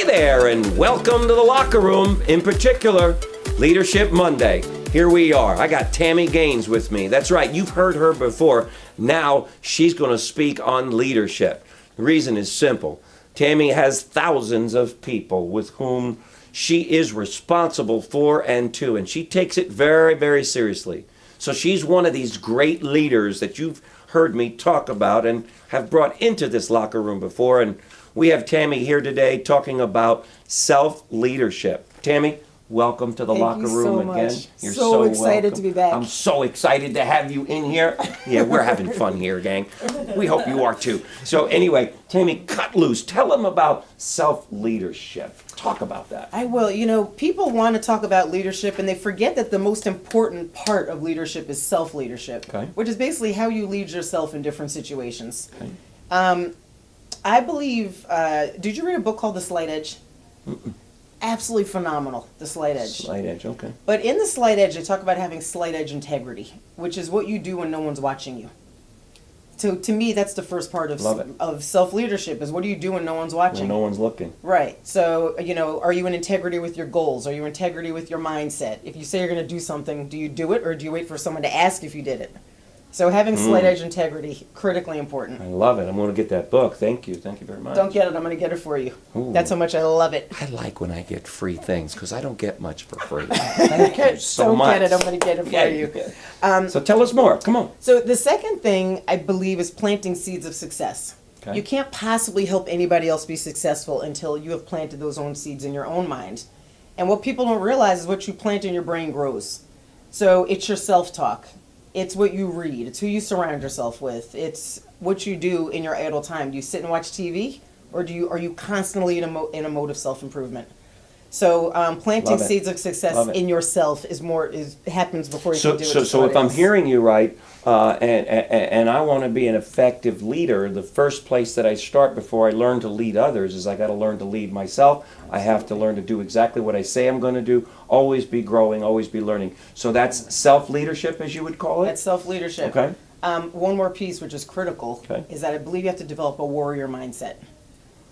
there, and welcome to the locker room, in particular, Leadership Monday. Here we are. I got Tami Gaines with me. That's right, you've heard her before. Now she's going to speak on leadership. The reason is simple. Tami has thousands of people with whom she is responsible for and to, and she takes it very, very seriously. So she's one of these great leaders that you've heard me talk about and have brought into this locker room before. And we have Tami here today talking about self-leadership. Tami, welcome to the locker room again. You're so excited welcome. To be back. I'm so excited to have you in here. Yeah, we're having fun here, gang. We hope you are too. So anyway, Tami, cut loose. Tell them about self-leadership. Talk about that. I will. You know, people want to talk about leadership and they forget that the most important part of leadership is self-leadership, okay, which is basically how you lead yourself in different situations. Okay. I believe, did you read a book called The Slight Edge? Mm-mm. Absolutely phenomenal, The Slight Edge. Slight Edge, okay. But in The Slight Edge, they talk about having slight edge integrity, which is what you do when no one's watching you. So to me, that's the first part of self-leadership, is what do you do when no one's watching? When no one's looking. Right. So, you know, are you in integrity with your goals? Are you in integrity with your mindset? If you say you're going to do something, do you do it, or do you wait for someone to ask if you did it? So having slight edge integrity, critically important. I love it. I'm going to get that book. Thank you. Thank you very much. Don't get it. I'm going to get it for you. Ooh. That's how much I love it. I like when I get free things because I don't get much for free. Thank you so much. Don't get it. I'm going to get it for you. So tell us more. Come on. So the second thing, I believe, is planting seeds of success. Okay. You can't possibly help anybody else be successful until you have planted those own seeds in your own mind. And what people don't realize is what you plant in your brain grows. So it's your self-talk. It's what you read. It's who you surround yourself with. It's what you do in your idle time. Do you sit and watch TV, or are you constantly in a mode of self-improvement? So planting seeds of success in yourself happens before you can do it. So if I'm hearing you right, and I want to be an effective leader, the first place that I start before I learn to lead others is I got to learn to lead myself. I have to learn to do exactly what I say I'm going to do. Always be growing, always be learning. So that's self-leadership, as you would call it? That's self-leadership. Okay. One more piece, which is critical, is that I believe you have to develop a warrior mindset.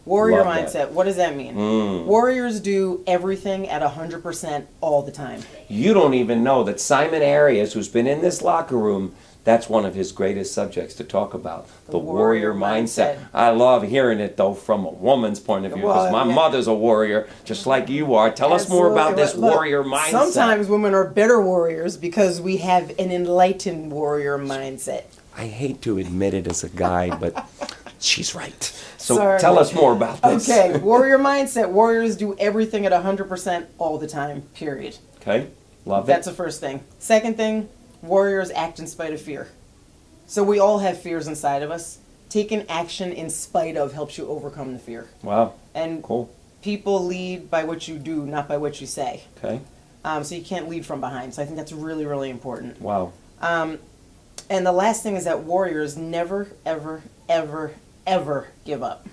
Love mindset. that. What does that mean? Warriors do everything at 100% all the time. You don't even know that Simon Arias, who's been in this locker room, that's one of his greatest subjects to talk about, the warrior mindset. I love hearing it, though, from a woman's point of view, because my mother's a warrior, just like you are. Tell us more about this warrior mindset. Sometimes women are better warriors because we have an enlightened warrior mindset. I hate to admit it as a guy, but she's right. So tell us more about this. Okay, warrior mindset. Warriors do everything at 100% all the time, period. Okay, love it. That's the first thing. Second thing, warriors act in spite of fear. So we all have fears inside of us. Taking action in spite of helps you overcome the fear. Wow, and cool. People lead by what you do, not by what you say. Okay. So you can't lead from behind. So I think that's really, really important. Wow. And the last thing is that warriors never, ever, ever, ever give up.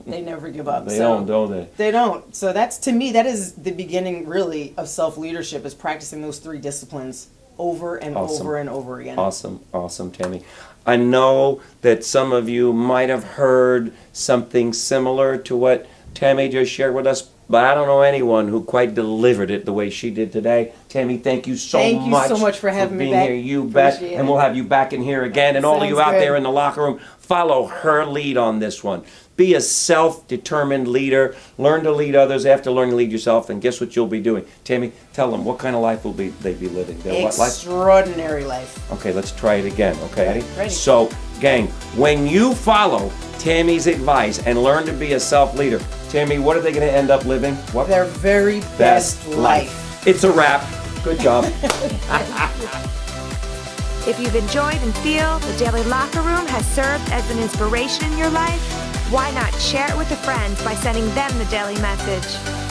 They never give up. They don't they? They don't. So that's, to me, that is the beginning, really, of self-leadership, is practicing those three disciplines over and over and over again. Awesome, Tami. I know that some of you might have heard something similar to what Tami just shared with us, but I don't know anyone who quite delivered it the way she did today. Tami, thank you so much for having me back. Here. You bet. And we'll have you back in here again. And all of you out there in the locker room, follow her lead on this one. Be a self-determined leader. Learn to lead others after learning to lead yourself. And guess what you'll be doing? Tami, tell them, what kind of life will they be living? Extraordinary life. Okay, let's try it again. Okay, ready? So, gang, when you follow Tami's advice and learn to be a self-leader, Tami, what are they going to end up living? What? Their very best life. It's a wrap. Good job. If you've enjoyed and feel the Daily Locker Room has served as an inspiration in your life, why not share it with a friend by sending them the daily message?